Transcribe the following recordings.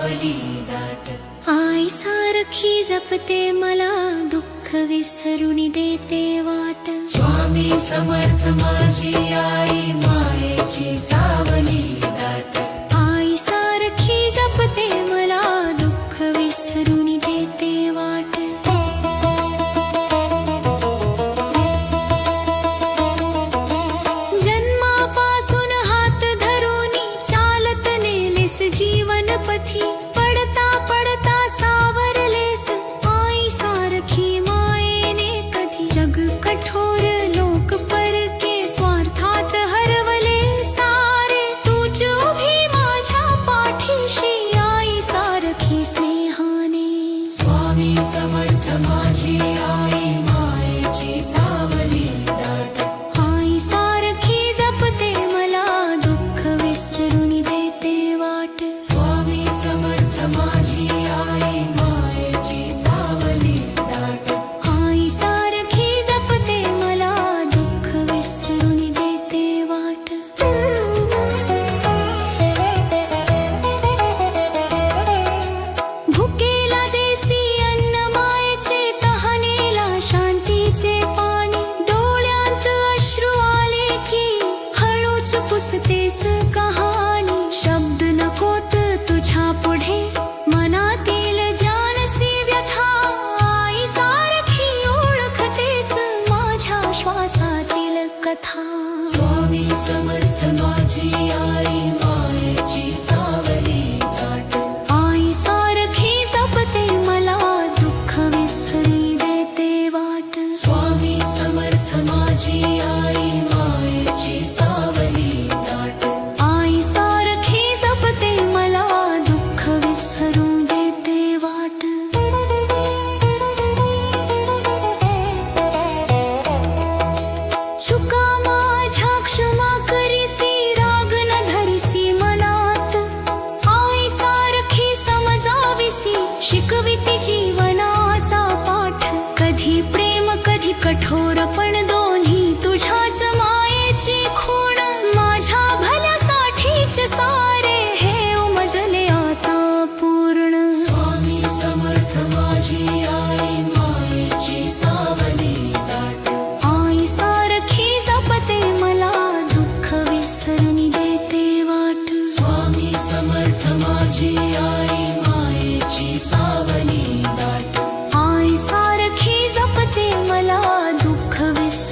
सावली दाट। आई सारखी जपते मला, दुःख विसरून देते वाट। स्वामी समर्थ माझी आई, मायेची सावली दाट। आई सारखी जपते मला, दुःख विसरून देते वाट। जन्मापासून हात धरून चालत नेलेस जीवन पथी, पडता पडता सावरलेस आई सारखी मायेने कधी। जग कठोर लोक परके, स्वार्थात हरवले सारे, तूच उभी माझ्या पाठीशी आई सारखी स्नेहाने। स्वामी समर्थ माझी आई, मायेची सावली दाट। आई सारखी जपते मला, दुःख विसरून देते वाट। स्वामी समर्थ माझी आई, मायेची सावली दाट। आई सारखी जपते मला, दुःख विसरून देते वाट। भुकेला देसी अन्न मायेचे, तहानेला शांतीचे पाणी, डोळ्यांत अश्रू आले की हळूच पुसतेस कहाणी। शब्द नकोत तुझ्या पुढे, मनातील जानसी व्यथा, आई सारखी ओळखतेस माझ्या श्वासातील कथा। स्वामी समर्थ माझी आई, मायेची सावली दाट। आई सारखी जपते मला, दुःख विसरून देते वाट। स्वामी समर्थ माझी आई, मायेची सावली दाट। आई सारखी जपते मला, दुःख विसरून देते वाट। चुका माझ्या क्षमा करीसी, राग न धरिसी मनात, आई सारखी समजाविसी, शिकविती जीवनाचा पाठ। कधी प्रेम कधी कठोर, पण दोन्ही तुझ्याच मायेची खूण। माझ्या भल्यासाठीच सारे हे उमजले आता पूर्ण। स्वामी समर्थ माझी आई, मायेची सावली दाट। आई सारखी जपते मला, दुःख विसरून देते वाट। स्वामी समर्थ माझी आई, मायेची सावली दाट। आई सारखी जपते मला, दुःख विसरून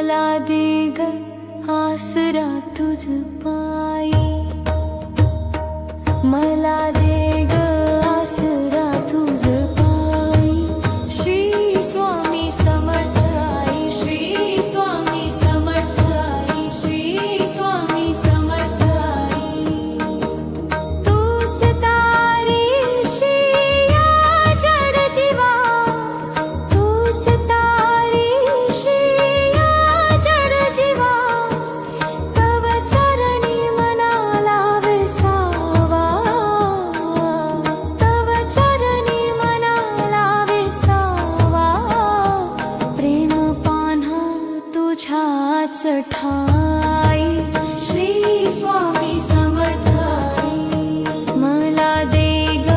मला दे ग आसरा तुझ पायी, मला दे ग आसरा तुझ पायी. श्री स्वामी समर्थ आई, श्री स्वामी समर्थ आई, श्री स्वामी समर्थ आई. तूच तारीशी या जड जीवा, तूच तारीशी या जड जीवा. तव चरणी मनाला विसावा, तव चरणी मनाला विसावा. प्रेम पान्हा तुझ्याच ठाई, श्री स्वामी समर्थ आई. मला दे ग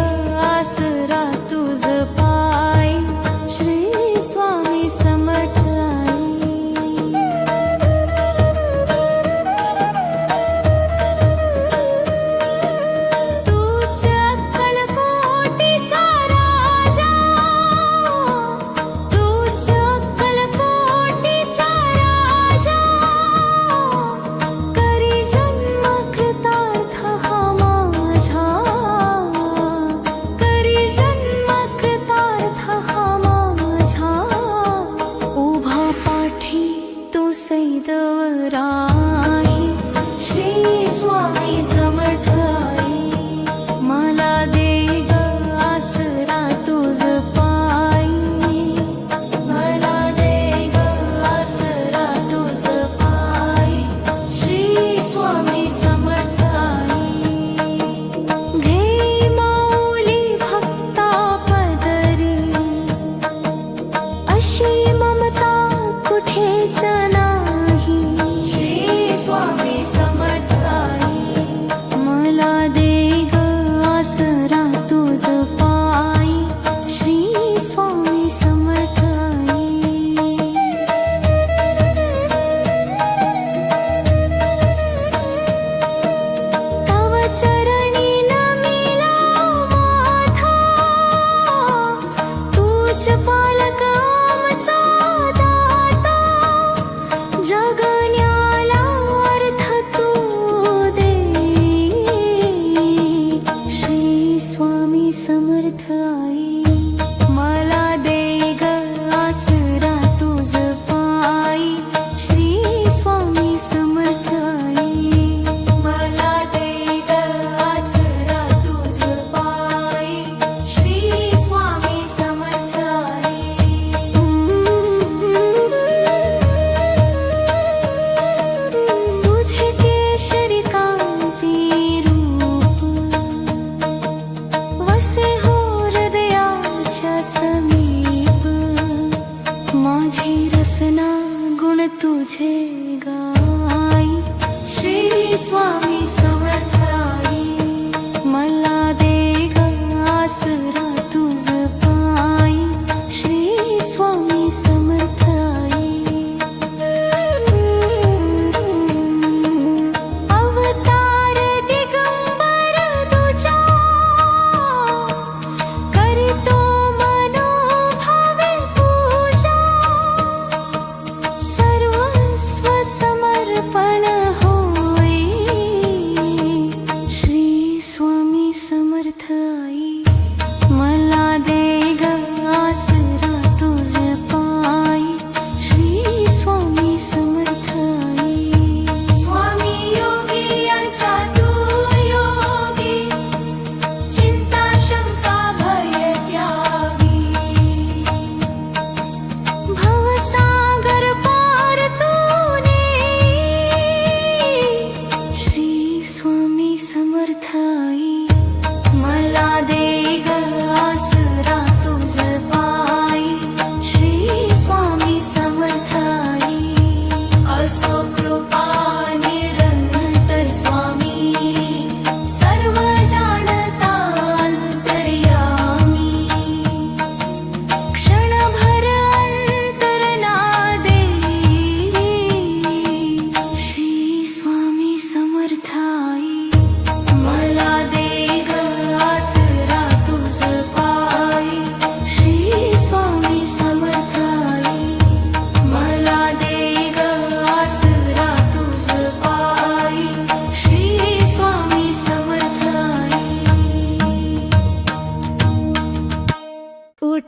आसरा तुझ पायी, श्री स्वामी समर्थ आई. तूच अक्कलकोटीचा राजा, तूच अक्कलकोटीचा राजा. करी जन्म कृतार्थ हा माझा, करी जन्म कृतार्थ हा माझा. उभा पाठी तू सैदव राही, श्री स्वामी समर्थ आई. मला दे ग आसरा तुझ पायी, मला दे ग आसरा तुझ पायी. श्री स्वामी समर्थ आई. घे माऊली भक्ता पदरी, अशी ममता कुठेच नाही. श्री स्वामी समर्थ आई. मला दे ग आसरा तुझ पायी, श्री स्वामी समर्थ आई. तव चरणी नमिला माथा, तूच पालक आमचा दाता. जगण्याला अर्थ तू दे, श्री स्वामी समर्थ आई. मला दे ग आसरा तुझ पायी, श्री स्वामी समर्थ आई. मला दे ग आसरा तुझ पायी, श्री स्वामी समर्थ आई. तुझे केशरी कांती रूप, वसे हो हृदयाच्या समीप. माझी रसना गुण तुझे गाई, श्री स्वामी समर्थ आई. मला दे ग आसरा तुझ पायी, श्री स्वामी समर्थ आई. अवतार दिगंबर तुझा, करितो मनोभावे पूजा. सर्वस्व समर्पण होई, श्री स्वामी समर्थ आई.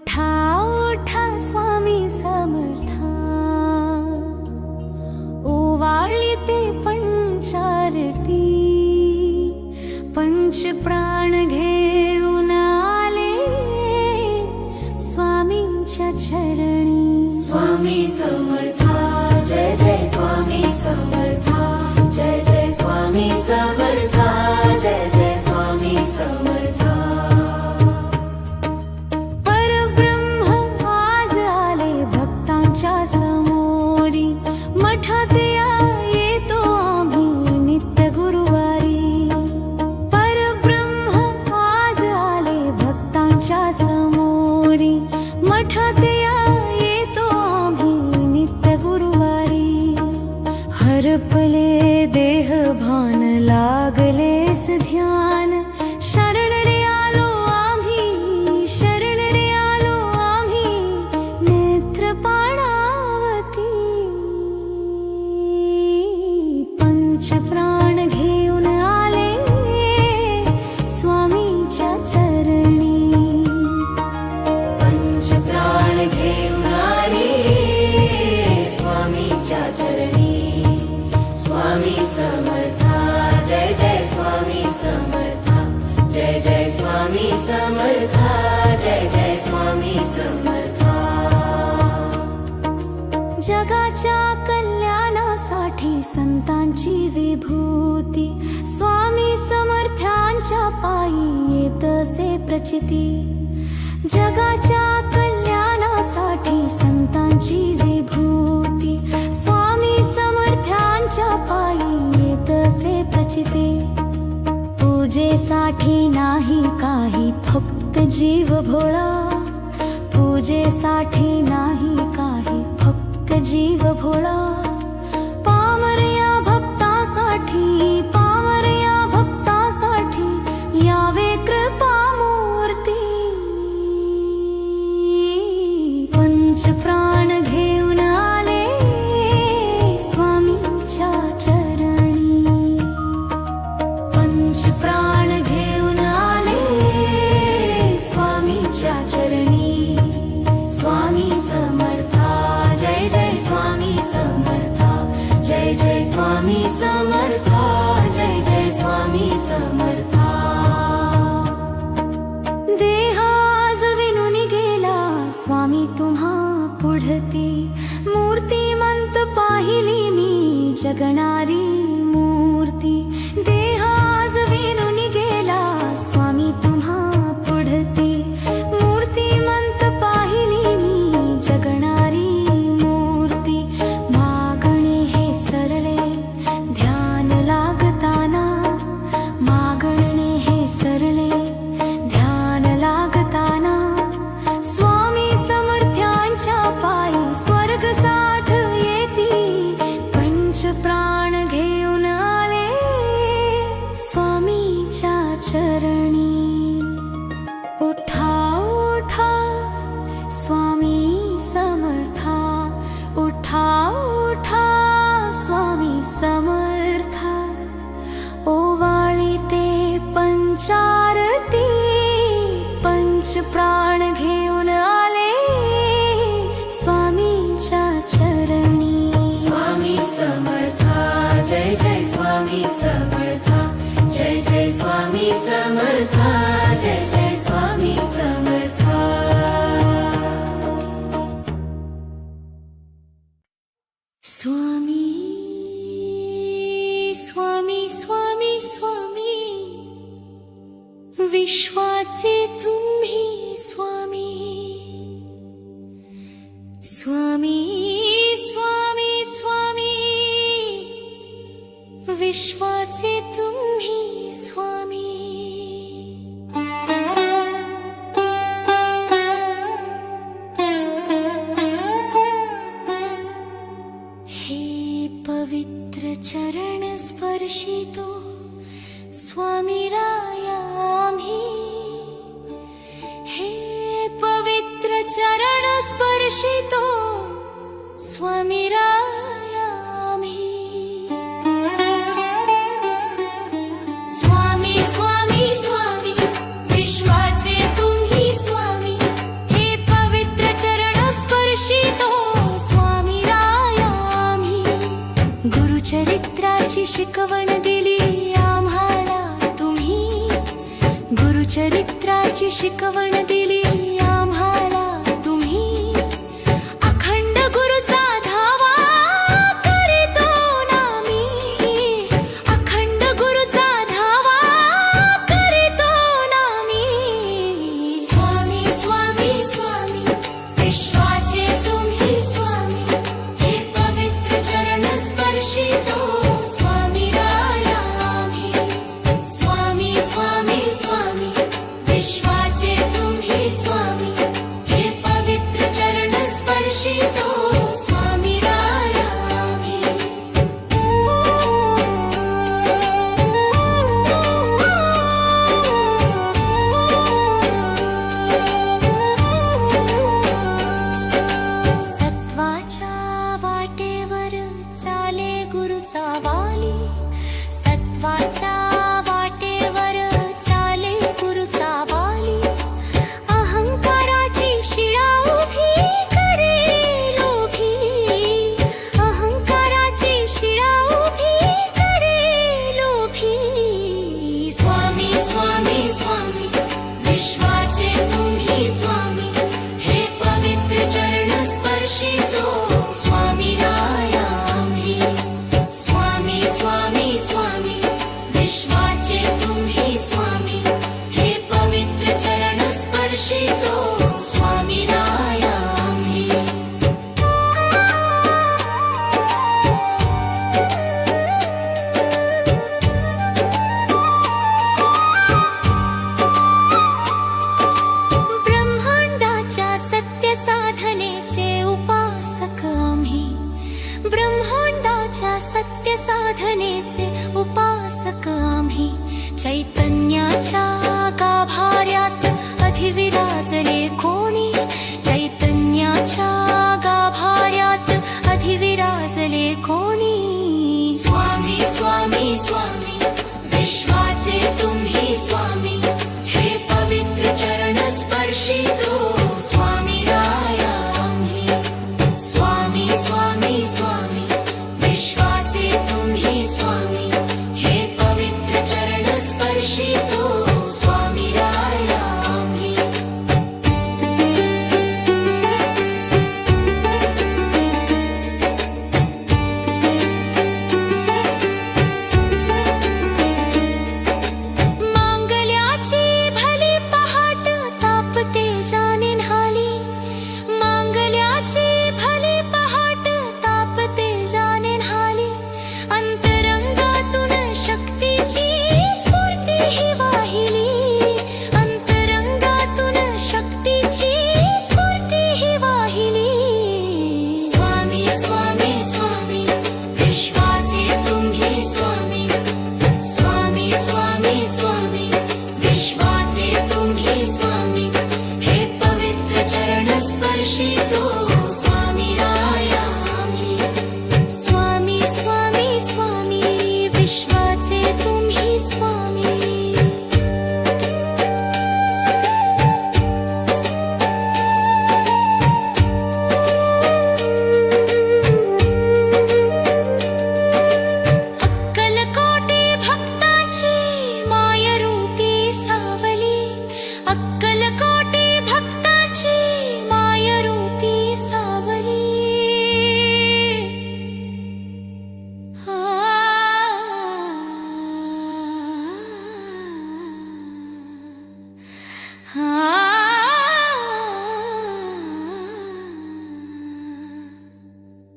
उठा उठा स्वामी समर्था, ओवाळली ते पंचारती, पंच प्राण घेऊन आले स्वामींच्या चरणी. स्वामी समर्था, जय जय स्वामी समर्था, जय जय स्वामी समर्था, जय जय स्वामी समर्था. परब्रह्म आज आले भक्तांच्या समोरी, मठात या येतो आम्ही नित्य गुरुवारी. परब्रह्म आज आले भक्तांच्या समोरी, मठात या येतो आम्ही नित्य गुरुवारी. हरपले देह भान लागलेस ध्यान, शरण रे आलो आम्ही, शरण रे आलो आम्ही नेत्रपाणावती. पंच प्राण घेऊन आले स्वामींच्या चरणी. पंच प्राण घेऊन आले स्वामीच्या चरणी. स्वामी समर्था, जय जय स्वामी समर्था, जय जय स्वामी समर्था, जय जय स्वामी समर्था. जगाच्या कल्याणासाठी संतांची विभूती, स्वामी समर्थांच्या पायी येतसे प्रचिती. जगाच्या कल्याणासाठी संतांची विभूती, स्वामी समर्थांच्या पायी येतसे प्रचिती. पूजेसाठी नाही काही फक्त जीव भोळा, पूजेसाठी नाही काही फक्त जीव भोळा. पामर या भक्तासाठी, पामर या भक्तासाठी यावे कृपामूर्ती. पंच प्राण घेऊन आले स्वामींच्या चरणी. पंच प्राण घेऊन आले स्वामींच्या चरणी. स्वामी समर्था, जय जय स्वामी समर्था, जय जय स्वामी समर्था, जय जय स्वामी समर्था. देह आज विणून गेला स्वामी तुम्हा पुढती, मूर्तिमंत पाहिली मी जगणारी मूर्ती. देह आज विणून गेला स्वामी तुम्हा पुढती, मूर्तिमंत पाहिली मी जगणारी मूर्ती. मागणे हे सरले ध्यान लागताना, मागणे हे सरले ध्यान लागताना. स्वामी समर्थांच्या पायी स्वर्ग साठ येती, पंच प्राण घेऊन आले स्वामीच्या चरणी. उठा उठा स्वामी समर्था, उठा उठा स्वामी समर्था, ओवाळी ते पंचारती, पंच प्राण घेऊन आले स्वामींच्या चरणी. स्वामी समर्था, जय जय स्वामी समर्था, जय जय स्वामी समर्था, जय जय स्वामी समर्था. स्वामी स्वामी स्वामी स्वामी, विश्वाचे तुम्ही स्वामी. स्वामी स्वामी स्वामी, विश्वाचे तुम्ही स्वामी. हे पवित्र चरण स्पर्शितो स्वामी राया आम्ही, हे पवित्र चरण स्पर्शितो स्वामी राया आम्ही. स्वामी स्वामी स्वामी, विश्वाचे तुम्ही स्वामी. हे गुरुचरित्राची शिकवण दिली आम्हाला तुम्ही, गुरुचरित्राची शिकवण दिली आम्हाला तुम्ही. अखंड गुरुचा धावा करीतो ना मी, अखंड गुरुचा धावा करीतो ना मी. स्वामी स्वामी स्वामी विश्वाचे तुम्ही स्वामी, हे पवित्र चरण स्पर्शितो स्वामी राया आम्ही. स्वामी स्वामी स्वामी विश्वाचे तुम्ही स्वामी, हे पवित्र चरण स्पर्शितो स्वामी राया आम्ही. सत्वाच्या वाटेवर चाले गुरुचा वाली, सत्वाच्या वाटेवर चाले गुरुचा वाली. अहंकाराची शिळा उभी करे लोभी, अहंकाराची शिळा उभी करे लोभी. स्वामी स्वामी स्वामी विश्वाचे तुम्ही स्वामी, हे पवित्र चरण स्पर्शितो स्वामी राया आम्ही. स्वामी स्वामी स्वामी विश्वाचे तुम्ही स्वामी, हे पवित्र चरण स्पर्शितो स्वामी राया आम्ही. ब्रह्मांडाच्या सत्य साधनेचे उपासक आम्ही, ब्रह्मांडाच्या सत्य साधनेचे उपासक आम्ही. चैतन्याच्या गाभाऱ्यात अधिविराजले कोणी, चैतन्याच्या गाभाऱ्यात अधिविराजले कोणी. स्वामी स्वामी स्वामी विश्वाचे तुम्ही स्वामी, हे पवित्र चरण स्पर्शितो स्वामी राया आम्ही. स्वामी स्वामी स्वामी विश्वाचे तुम्ही स्वामी, हे पवित्र चरण स्पर्शितो स्वामी राया आम्ही. मांगल्याची भली पहाट तापते जाने न्हाली, मांगल्याची भली पहाट तापते जाने न्हाली. अंतरंगातून शक्तीची स्फूर्ती ही वाहिली, अंतरंगातून शक्तीची स्फूर्ती ही वाहिली. स्वामी स्वामी स्वामी विश्वाचे तुम्ही स्वामी, स्वामी स्वामी स्वामी विश्वाचे तुम्ही स्वामी, हे पवित्र चरण स्पर्शितो स्वामी राया आम्ही. स्वामी स्वामी स्वामी विश्वाचे तुम्ही स्वामी. अक्कलकोटी भक्तांची मायरूपी सावली, अक्कलकोटी भक्तांची मायरूपी सावली.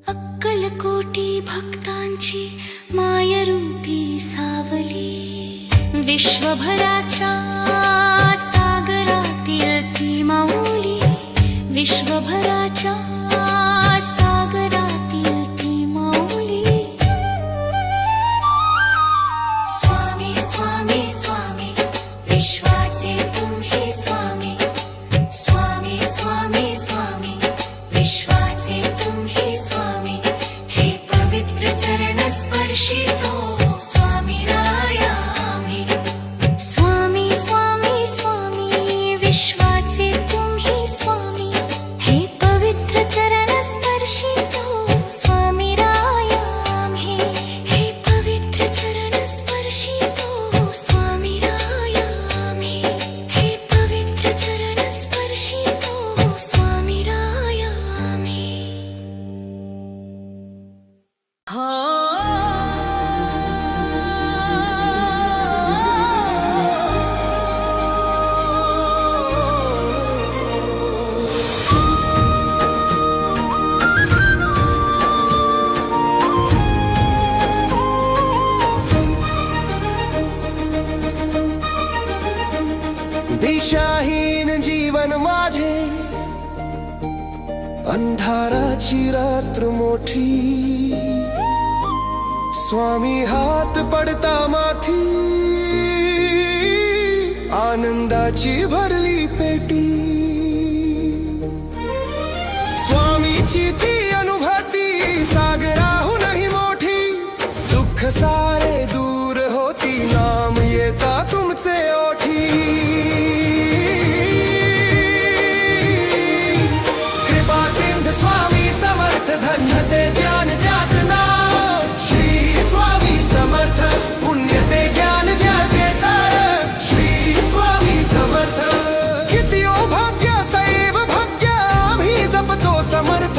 अक्कलकोटी भक्तांची मायरूपी सावली. विश्वभराच्या सागरातील ती माऊली, विश्वभराच्या सागरातील ती माऊली. स्वामी स्वामी स्वामी विश्वाचे तुम्ही स्वामी, स्वामी स्वामी स्वामी विश्वाचे तुम्ही स्वामी, हे पवित्र चरण स्पर्शितो स्वामी राया आम्ही. स्वामी स्वामी स्वामी विश्वाचे तुम्ही स्वामी, हे पवित्र अंधाराची रात्र मोठी, स्वामी हात पडता माथी, आनंदाची भरली पेटी. स्वामीची ती अनुभूती सागराहूनही मोठी, दुःख सारे दूर होती, नाम येता तुमचे ओठी. कृपा सिंध स्वामी समर्थ, धन्य ते ज्ञान ज्यात नाव. श्री स्वामी समर्थ, पुण्य ते ज्ञान ज्याचे सार. श्री स्वामी समर्थ, किती ओ भाग्य सैव भाग्य, आम्ही जपतो समर्थ.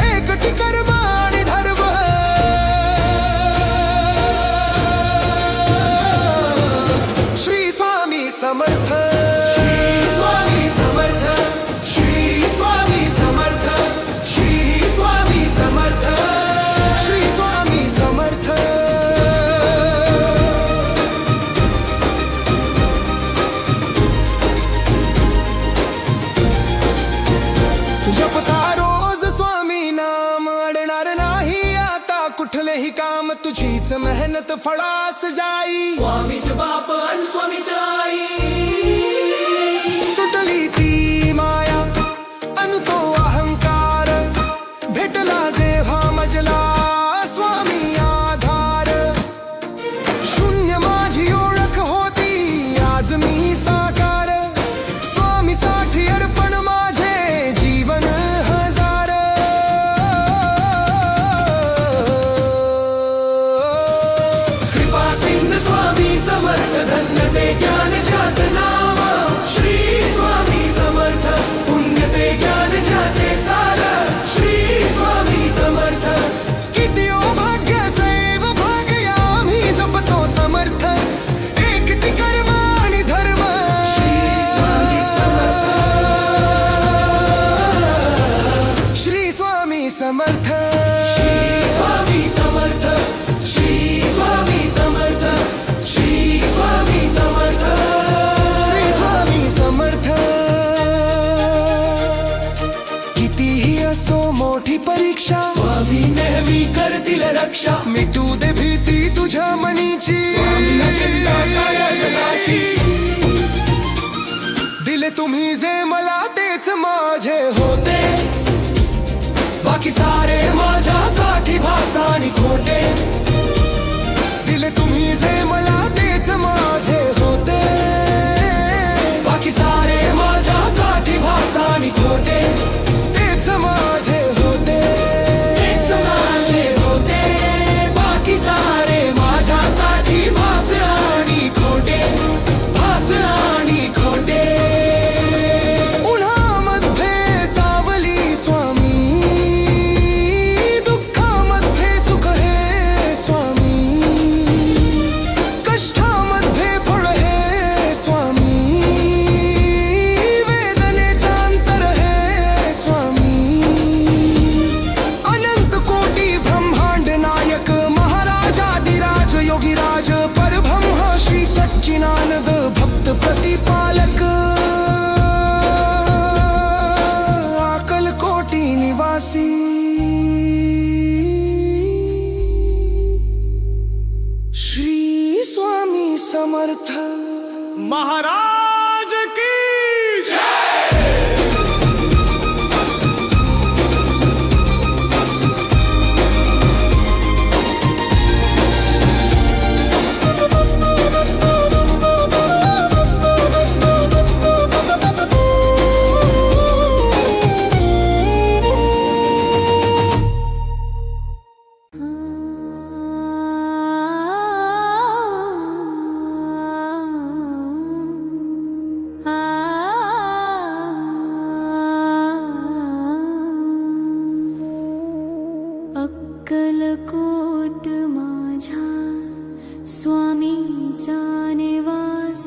एकटी कर्म आणि धर्म, श्री स्वामी समर्थ. श्री स्वामी समर्थ, श्री स्वामी समर्थ, श्री स्वामी समर्थ, श्री स्वामी समर्थ. जपता रोज स्वामी नाम, अडणार नाही आता कुठलेही काम. तुझीच मेहनत फळास जाई, स्वामीच बाप अन स्वामीच आई. सुटली ती माया अन तो अहंकार, भेटला जेव्हा मजला स्वामी आधार. शून्य माझी ओळख होती, आज मी साकार. स्वामी साठी अर्पण माझे जीवन हजार. कृपा सिंध स्वामी समर्थ, धन्य ते ज्ञान ज्यात नाम. श्री स्वामी समर्थ, पुण्य ते ज्ञान ज्याचे सार. श्री स्वामी समर्थ, किती ओ भाग्य सैव भाग्य, आम्ही जपतो समर्थ. एकटी कर्म आणि धर्म, श्री स्वामी समर्थ. श्री स्वामी समर्थ, श्री स्वामी समर्थ, श्री स्वामी समर्थ, श्री स्वामी समर्थ, श्री स्वामी समर्थ. कितीही असो मोठी परीक्षा, स्वामी नेहमी करतील रक्षा. मिटू दे भीती तुझ्या मनीची, स्वामी अचिंता साऱ्या जगाची. दिले तुम्ही जे मला तेच माझे होते, बाकी सारे माझ्यासाठी भासा आणि खोटे. दिले तुम्ही जे मला तेच माझे होते, बाकी सारे माझ्यासाठी भासा आणि खोटे. तेच माझे होते, तेच माझे होते, बाकी सारे माझ्यासाठी भास आणि खोटे, भास आणि खोटे. उन्हामध्ये सावली स्वामी, दुःखामध्ये सुख हे स्वामी. कष्टामध्ये फळ हे स्वामी, वेदनेच्या अंतर हे स्वामी. अनंत कोटी ब्रह्मांड नायक, महाराजाधिराज योगीराज परब्रह्म श्री सच्चिदानंद भक्त प्रतिपालक. अक्कलकोटी निवासी, श्री स्वामी समर्थ महाराज की अक्कलकोट माझा स्वामीचा निवास.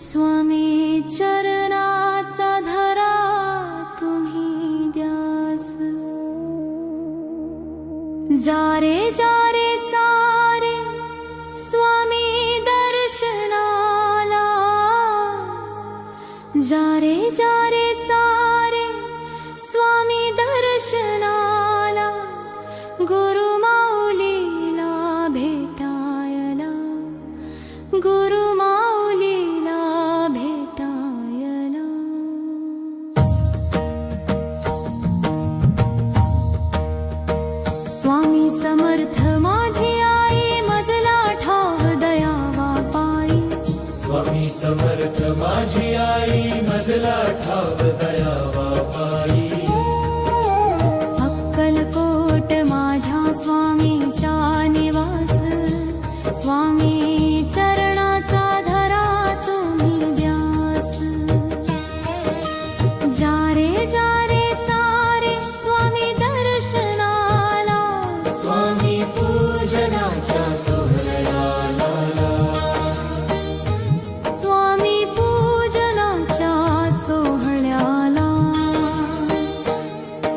स्वामी चरणाचा धरा तुम्ही द्यास. जा रे सारे स्वामी दर्शनाला. जा रे सारे स्वामी मजला ठाव दयावा पायी अक्कलकोट माझ्या स्वामीचा निवास स्वामी चरणाचा धरा तुम्ही ध्यास जा रे सारे स्वामी दर्शनाला स्वामी पूजनाच्या सोहळ्याला स्वामी पूजनाच्या सोहळ्याला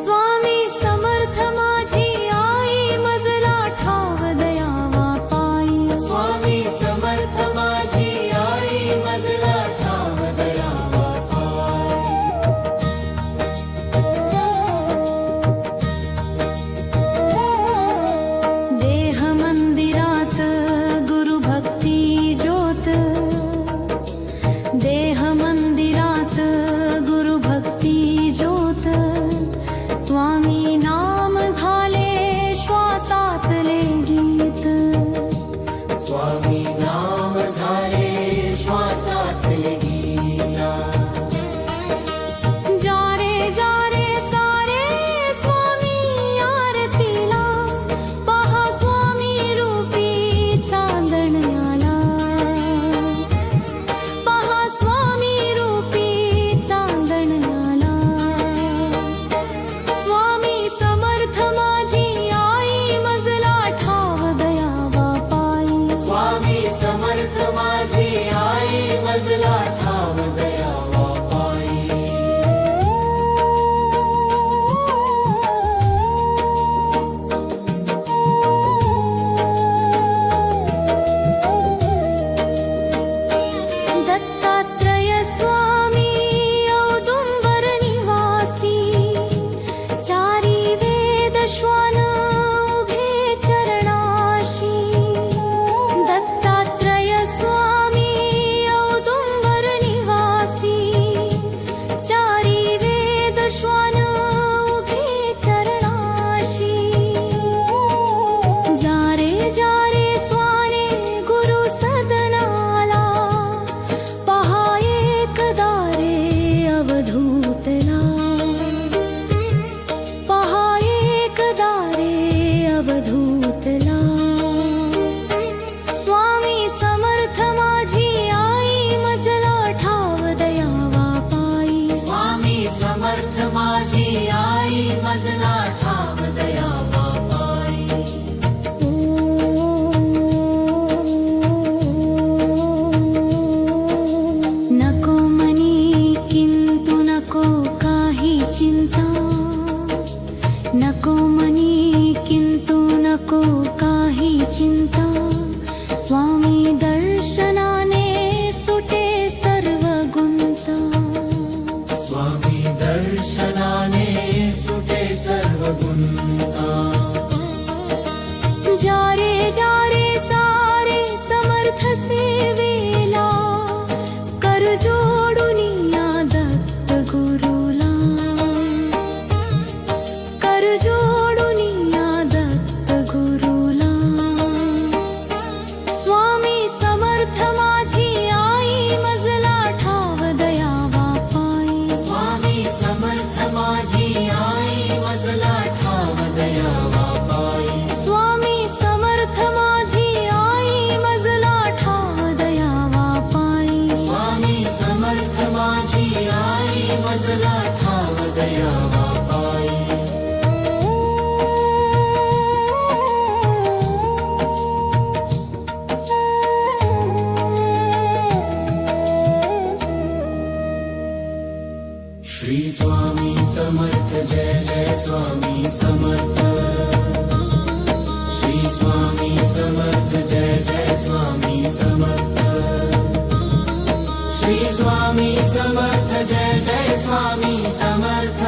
स्वामी समर्थ माझी आई मजला ठाव दयावा पायी स्वामी समर्थ माझी आई मजला ठाव दयावा पायी देह मंदिरात गुरु भक्ती ज्योत देह मंदिरात गुरु भक्ती ज्योत स्वामी नाम झाले श्वासातले गीत स्वामी नाम झाले श्वासातले गीता जा रे सारे स्वामी आरतीला पहा स्वामी रूपी चांदण आला पहा स्वामी रूपी चांदण आला स्वामी समर्थ माझी आई मजला ठाव दयावा पायी स्वामी समर्थ माझी आई मजला ठाव दयावा पायी दत्तात्रय स्वामी औदुंबर निवासी चारी वेद श्वान उभे चरणाशी दत्तात्रय स्वामी औदुंबर निवासी चारी वेद श्वान उभे चरणाशी जा रे स्वाने गुरु सदनाला पहा एकदा रे अवधूतला पहा एकदा रे अवधूतला स्वामी समर्थ माझी आई मजला ठाव दयावा पायी स्वामी समर्थ माझी आई मजला ठाव दयावा पायी नको मनी किंतु नको काही चिंता नको मनी किंतु नको काही चिंता स्वामी दर्शनाने सुटे सर्व गुंता स्वामी दर्शनाने सुटे सर्व गुंता जा रे सारे समर्थ सेवेला कर जोडून या दत्त गुरुला कर जोडून या दत्त गुरुला स्वामी समर्थ माझी आई मजला ठाव दयावा पायी स्वामी समर्थ माझी आई मजला ठाव दयावा पायी स्वामी समर्थ माझी आई मजला ठाव दयावा पायी स्वामी समर्थ माझी आई मजला ठाव दयावा पायी श्री स्वामी समर्थ जय जय स्वामी समर्थ श्री स्वामी समर्थ जय जय स्वामी समर्थ श्री स्वामी समर्थ जय जय स्वामी समर्थ